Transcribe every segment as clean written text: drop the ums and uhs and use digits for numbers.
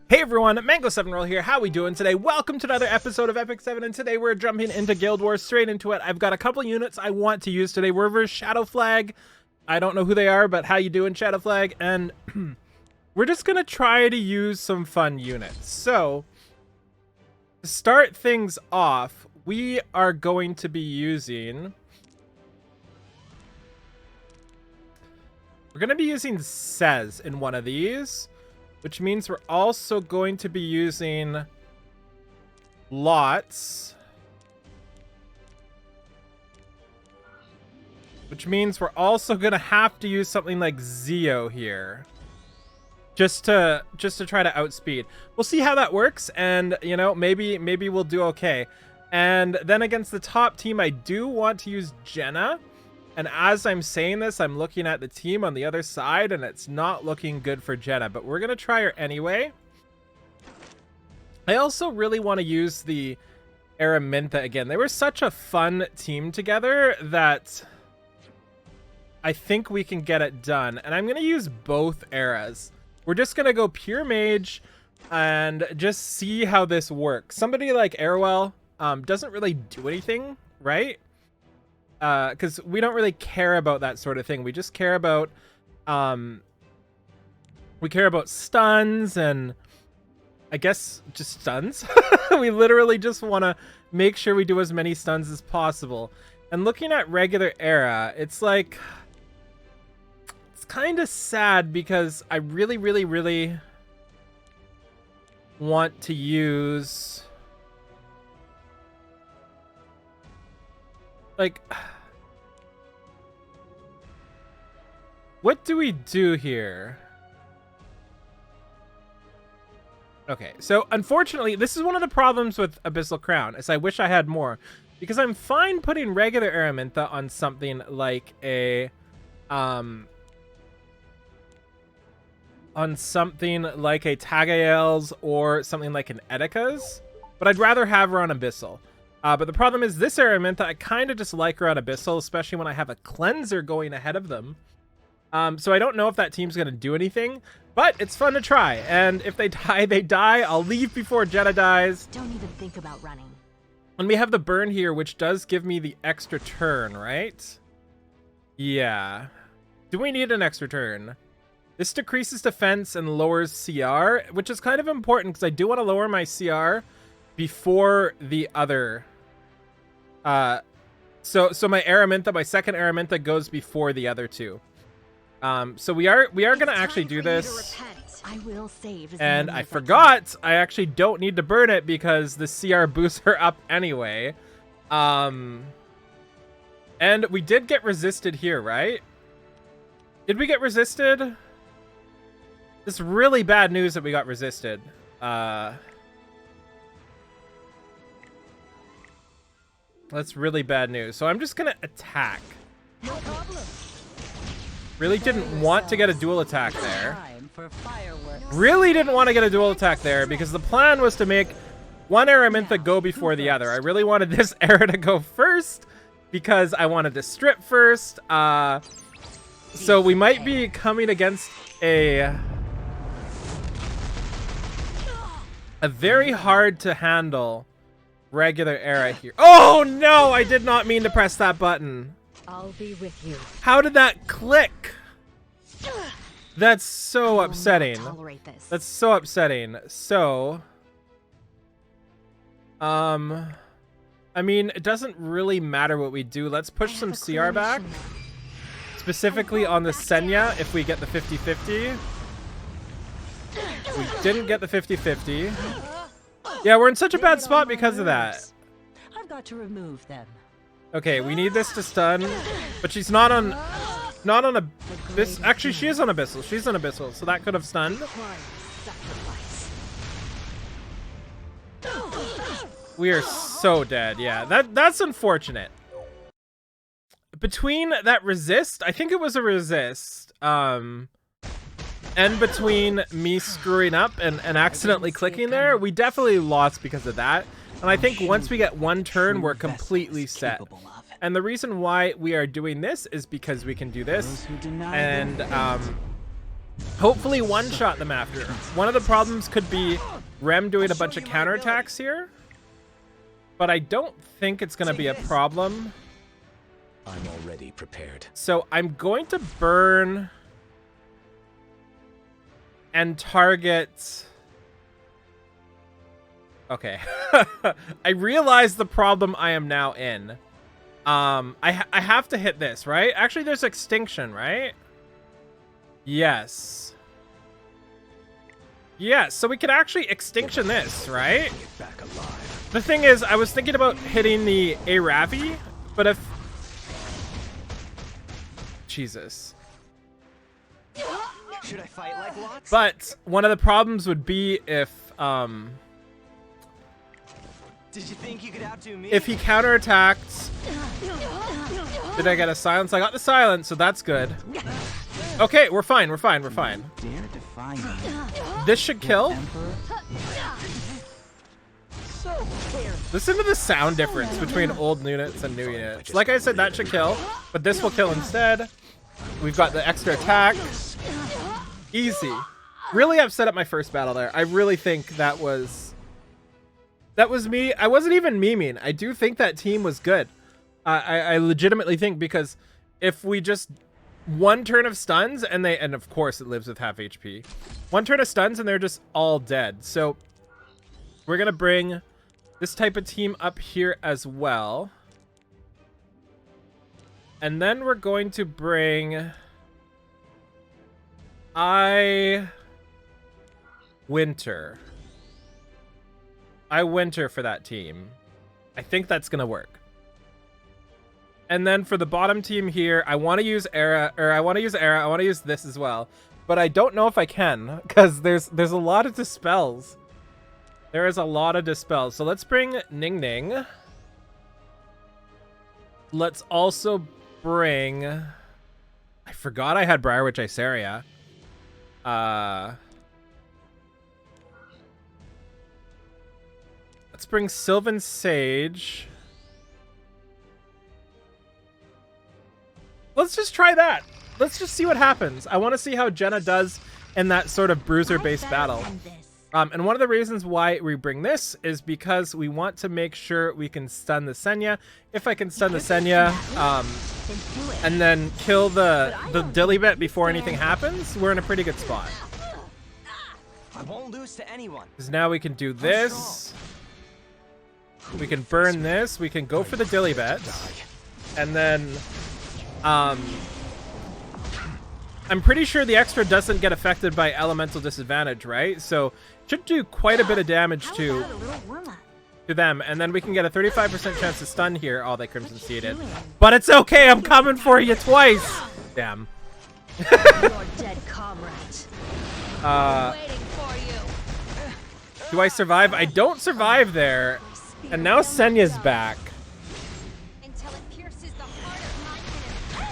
Hey everyone, Mango7Roll here. How we doing today? Welcome to another episode of Epic 7, and today we're jumping into Guild Wars, straight into it. I've got a couple units I want to use today. We're versus Shadow Flag. I don't know who they are, but how you doing, Shadow Flag? And we're just gonna try to use some fun units. So, to start things off, we are going to be using... We're gonna be using Sez in one of these, which means we're also going to be using Lots, which means we're also gonna have to use something like Zeo here, just to try to outspeed. We'll see how that works, and you know, maybe we'll do okay. And then against the top team, I do want to use Jenna. And as I'm saying this, I'm looking at the team on the other side, and it's not looking good for Jenna, but we're going to try her anyway. I also really want to use the Araminta again. They were such a fun team together that I think we can get it done. And I'm going to use both eras. We're just going to go pure mage and just see how this works. Somebody like Arwell doesn't really do anything, right? Because we don't really care about that sort of thing. We just care about stuns, and I guess just stuns. We literally just want to make sure we do as many stuns as possible. And looking at regular era, it's like, it's kind of sad because I really want to use, like, what do we do here? Okay, so unfortunately, this is one of the problems with Abyssal Crown, is I wish I had more, because I'm fine putting regular Araminta on something like a, Tagael's or something like an Edeka's, but I'd rather have her on Abyssal. But the problem is this Araminta, I kind of just like her on Abyssal, especially when I have a cleanser going ahead of them. So I don't know if that team's going to do anything, but it's fun to try. And if they die, they die. I'll leave before Jenna dies. Don't even think about running. And we have the burn here, which does give me the extra turn, right? Yeah. Do we need an extra turn? This decreases defense and lowers CR, which is kind of important because I do want to lower my CR before the other... So my Araminta, my second Araminta goes before the other two. So we are gonna actually do this. I will save. And I forgot I actually don't need to burn it because the CR boosts her up anyway. And we did get resisted here, right? Did we get resisted? It's really bad news that we got resisted. That's really bad news. So I'm just gonna attack. No problem. Really didn't want to get a dual attack there. Really didn't want to get a dual attack there because the plan was to make one Araminta go before the other. I really wanted this era to go first because I wanted to strip first. So we might be coming against a very hard to handle regular era here. Oh no, I did not mean to press that button. I'll be with you. How did that click? That's so upsetting. That's so upsetting. So, I mean, it doesn't really matter what we do. Let's push some CR back. Specifically on the Senya if we get the 50-50. We didn't get the 50-50. Yeah, we're in such a bad spot because of that. I've got to remove them. Okay, we need this to stun, but she's not on a this. Actually, she is on Abyssal. She's on Abyssal, so that could have stunned. We are so dead. Yeah, that's unfortunate. Between that resist, I think it was a resist, and between me screwing up and accidentally clicking there, we definitely lost because of that. And I think once we get one turn, we're completely set. And the reason why we are doing this is because we can do this. And hopefully one-shot them after. One of the problems could be Rem doing a bunch of counterattacks here, but I don't think it's going to be a problem. I'm already prepared. So I'm going to burn and target... Okay. I realize the problem I am now in. I have to hit this, right? Actually, there's extinction, right? Yes. Yeah, so we can actually extinction this, right? Get back alive. The thing is, I was thinking about hitting the Aravi, but if... Jesus. Should I fight like Lots? But one of the problems would be if, Did you think you could outdo me? if he counterattacked... Did I get a silence? I got the silence, so that's good. Okay, we're fine, we're fine, we're fine. Dare defy me, This should kill. Emperor? Listen to the sound difference between old units and new units. Like I said, that should kill, but this will kill instead. We've got the extra attack. Easy. Really upset at my first battle there. I really think that was me. I wasn't even memeing. I do think that team was good. I legitimately think, because if we just one turn of stuns and of course it lives with half HP. One turn of stuns and they're just all dead. So we're gonna bring this type of team up here as well. And then we're going to bring Winter for that team. I think that's gonna work. And then for the bottom team here, I want to use Era. I want to use this as well, but I don't know if I can, because there's a lot of dispels. There is a lot of dispels. So let's bring Ning Ning. Let's also bring... I forgot I had Briarwitch Iceria. Let's bring Sylvan Sage. Let's just try that. Let's just see what happens. I want to see how Jenna does in that sort of bruiser-based battle. And one of the reasons why we bring this is because we want to make sure we can stun the Senya. If I can stun the Senya, and then kill the Dilibet before anything happens, we're in a pretty good spot. I won't lose to anyone. Because now we can do this. We can burn this. We can go for the Dilibet. And then... I'm pretty sure the extra doesn't get affected by elemental disadvantage, right? So should do quite a bit of damage to them, and then we can get a 35% chance to stun here. Oh, they Crimson Seeded. But it's okay, I'm coming for you twice! Damn. Your dead comrade. Waiting for you. Do I survive? I don't survive there. And now Senya's back. Until it pierces the heart of my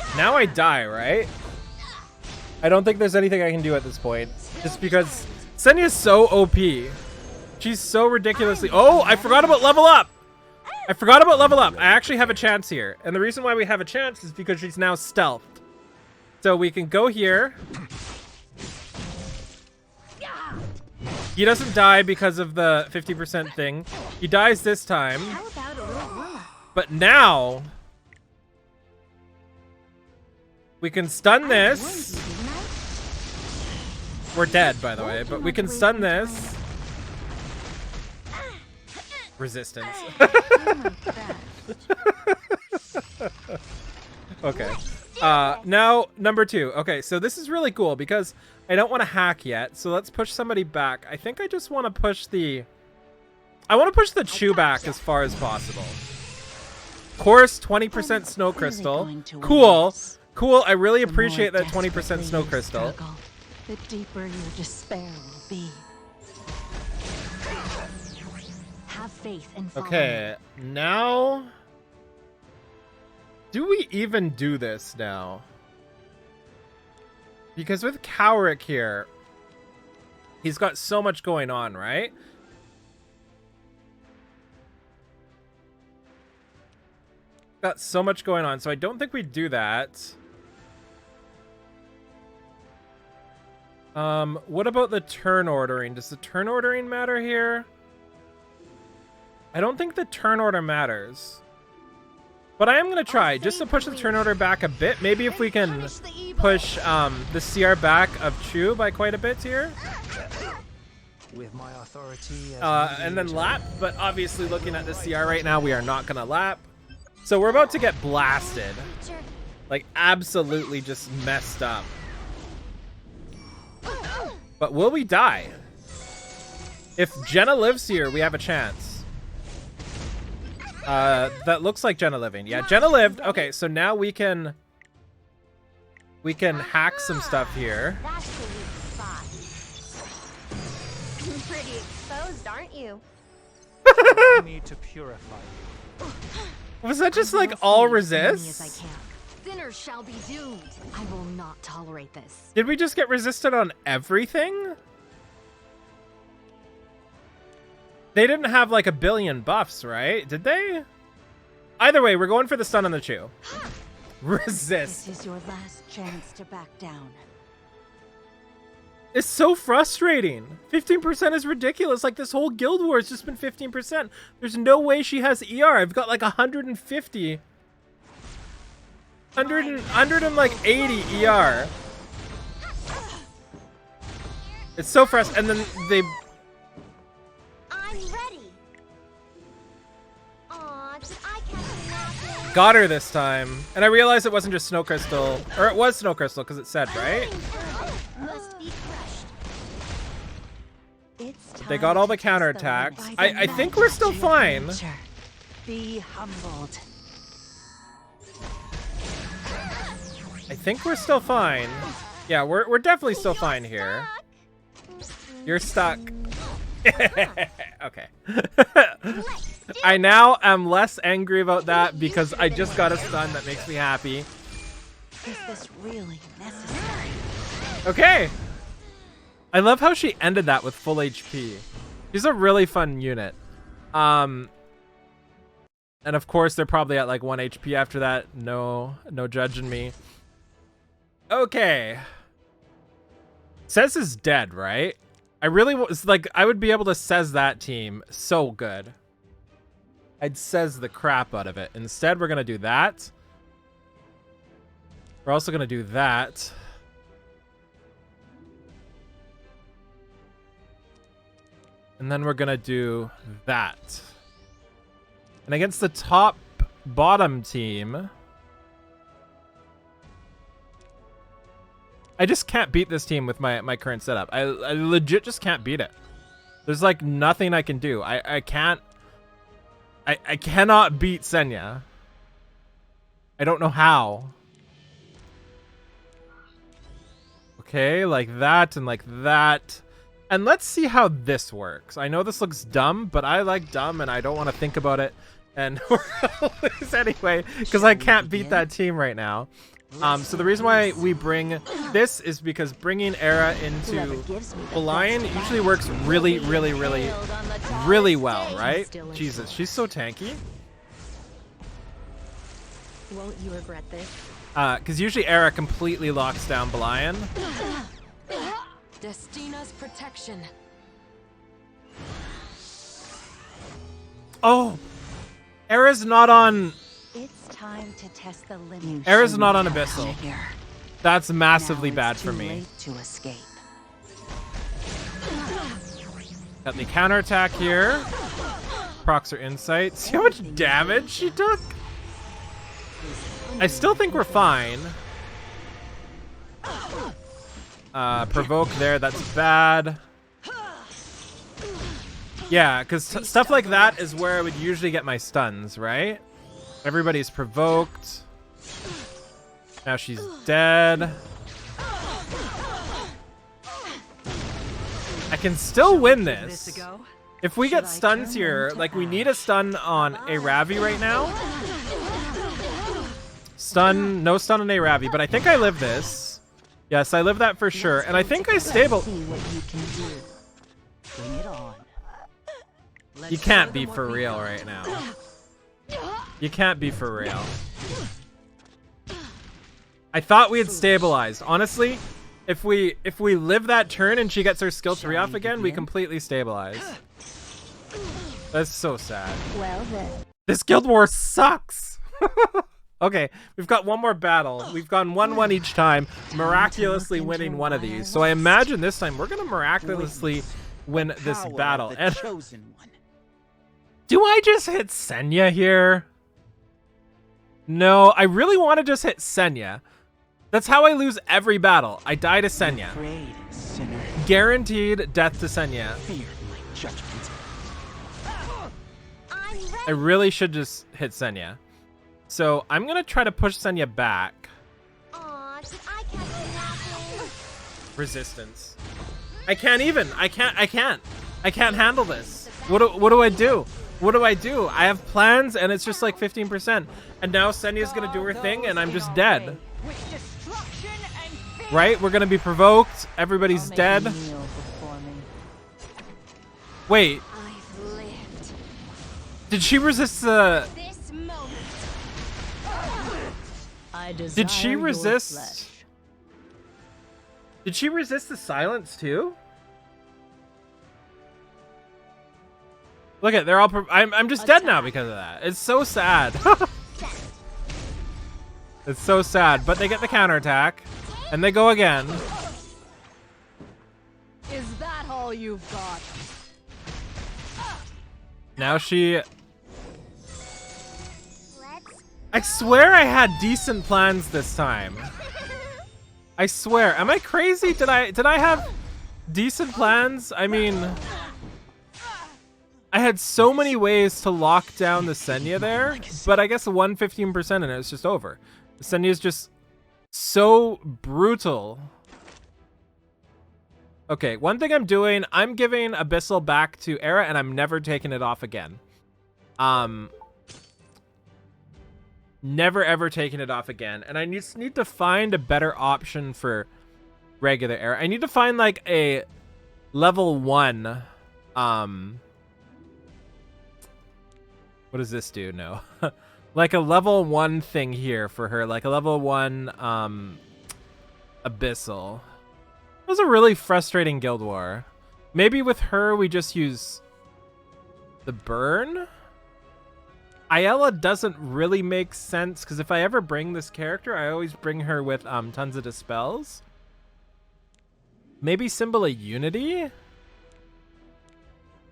enemy. Now I die, right? I don't think there's anything I can do at this point. Just because Senya's so OP. She's so ridiculously... Oh, I forgot about level up! I forgot about level up. I actually have a chance here. And the reason why we have a chance is because she's now stealthed. So we can go here. He doesn't die because of the 50% thing. He dies this time. How about a little Luma? But now... we can stun this. We're dead, by the way, but we can stun this. Resistance. Okay. Now, number 2. Okay, so this is really cool because I don't want to hack yet. So let's push somebody back. I think I just want to push the... I want to push the Chew back as far as possible. Course, 20% Snow Crystal. Cool. Cool, I really appreciate that 20% Snow Crystal. The deeper your despair will be. Have faith and follow. Okay, now... do we even do this now? Because with Cowrick here, he's got so much going on, right? Got so much going on, so I don't think we do that. What about the turn ordering? Does the turn ordering matter here? I don't think the turn order matters. But I am going to try, just to push the turn order back a bit. Maybe if we can push the CR back of Chu by quite a bit here. With my authority as And then lap, but obviously looking at the CR right now, we are not going to lap. So we're about to get blasted. Like, absolutely just messed up. But will we die? If Jenna lives here, we have a chance. That looks like Jenna living. Yeah, Jenna lived. Okay, so now we can hack some stuff here. That's the weak spot. Pretty exposed, aren't you? me to purify you. Was that just like all As resist? I can. Sinners shall be doomed. I will not tolerate this. Did we just get resisted on everything? They didn't have like a billion buffs, right? Did they? Either way, we're going for the stun on the Chu. Resist. This is your last chance to back down. It's so frustrating. 15% is ridiculous. Like, this whole Guild War has just been 15%. There's no way she has ER. I've got like 150. 180 ER. It's so frustrating. And then they... I'm ready. Aw, did I catch a napping? got her this time. And I realized it wasn't just Snow Crystal. Or it was Snow Crystal, because it said, right? Must be crushed. It's They got all the counterattacks. I think we're still fine. Be humbled. I think we're still fine. Yeah, we're definitely still fine here. You're stuck. Okay. I now am less angry about that because I just got a stun that makes me happy. Is this really necessary? Okay. I love how she ended that with full HP. She's a really fun unit. And of course they're probably at like 1 HP after that. No judging me. Okay. Sez is dead, right? I really was like, I would be able to Sez that team so good. I'd Sez the crap out of it. Instead, we're going to do that. We're also going to do that. And then we're going to do that. And against the top bottom team, I just can't beat this team with my current setup. I legit just can't beat it. There's like nothing I can do. I cannot beat Senya. I don't know how. Okay, like that and like that. And let's see how this works. I know this looks dumb, but I like dumb and I don't want to think about it. And we're gonna lose anyway, because I can't beat that team right now. So the reason why we bring this is because bringing Era into Lion usually works really well, right? Jesus, she's so tanky. Won't you regret this? Because usually Era completely locks down Belian. Destina's protection. Oh, Era's not on. It's time to test the limit. Era's not on Abyssal. Here. That's massively Now bad it's for too me. late to escape. Got the counterattack here. Procs her insight. See how much damage she took? I still think we're fine. Provoke there, that's bad. Yeah, because stuff like that is where I would usually get my stuns, right? Everybody's provoked. Now she's dead. I can still win this. If we get stuns here, like we need a stun on a Ravi right now. Stun, no stun on a Ravi, but I think I live this. Yes, I live that for sure. And I think I stable. See what you can do. Bring it on. You can't be for real right now. You can't be for real. I thought we had stabilized. Honestly, If we live that turn and she gets her skill 3 Shall off we again, we begin? completely stabilize. That's so sad. Well then. This Guild War sucks. Okay, we've got one more battle. We've gone 1-1 each time, miraculously winning one of these. So I imagine this time we're gonna miraculously win this Power of battle. the And chosen one. do I just hit Senya here? No, I really want to just hit Senya. That's how I lose every battle. I die to Senya. Afraid, sinner. Guaranteed death to Senya. Fear my judgment. I'm ready. I really should just hit Senya. So I'm gonna try to push Senya back. Aw, did I catch you napping? Resistance. I can't even. I can't handle this. What do I do? What do I do? I have plans and it's just like 15%. And now Senya's gonna do her thing and I'm just dead. Right? We're gonna be provoked. Everybody's dead. Wait, I've lived. did she resist the... This moment. Did she resist... Did she resist the silence too? Look at, they're all... I'm just dead now because of that. It's so sad. It's so sad, but they get the counterattack. And they go again. Is that all you've got? Now she... Let's I swear I had decent plans this time. I swear. Am I crazy? Did I have decent plans? I mean... I had so many ways to lock down the Senya there, but I guess 115% and it's just over. The Senya is just so brutal. Okay, one thing I'm doing, I'm giving Abyssal back to Era and I'm never taking it off again. Never ever taking it off again. And I just need to find a better option for regular Era. I need to find like a level 1 what does this do? No. Like a level 1 thing here for her, like a level 1 Abyssal. It was a really frustrating Guild War. Maybe with her we just use the burn? Ayala doesn't really make sense because if I ever bring this character, I always bring her with tons of dispels. Maybe Symbol of Unity?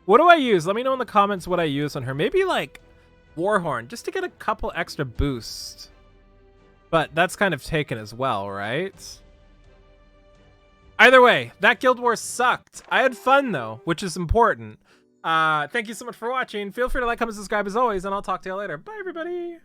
What do I use? Let me know in the comments what I use on her. Maybe like Warhorn, just to get a couple extra boosts. But that's kind of taken as well, right? Either way, that Guild War sucked. I had fun though, which is important. Thank you so much for watching. Feel free to like, comment, subscribe as always, and I'll talk to you later. Bye, everybody.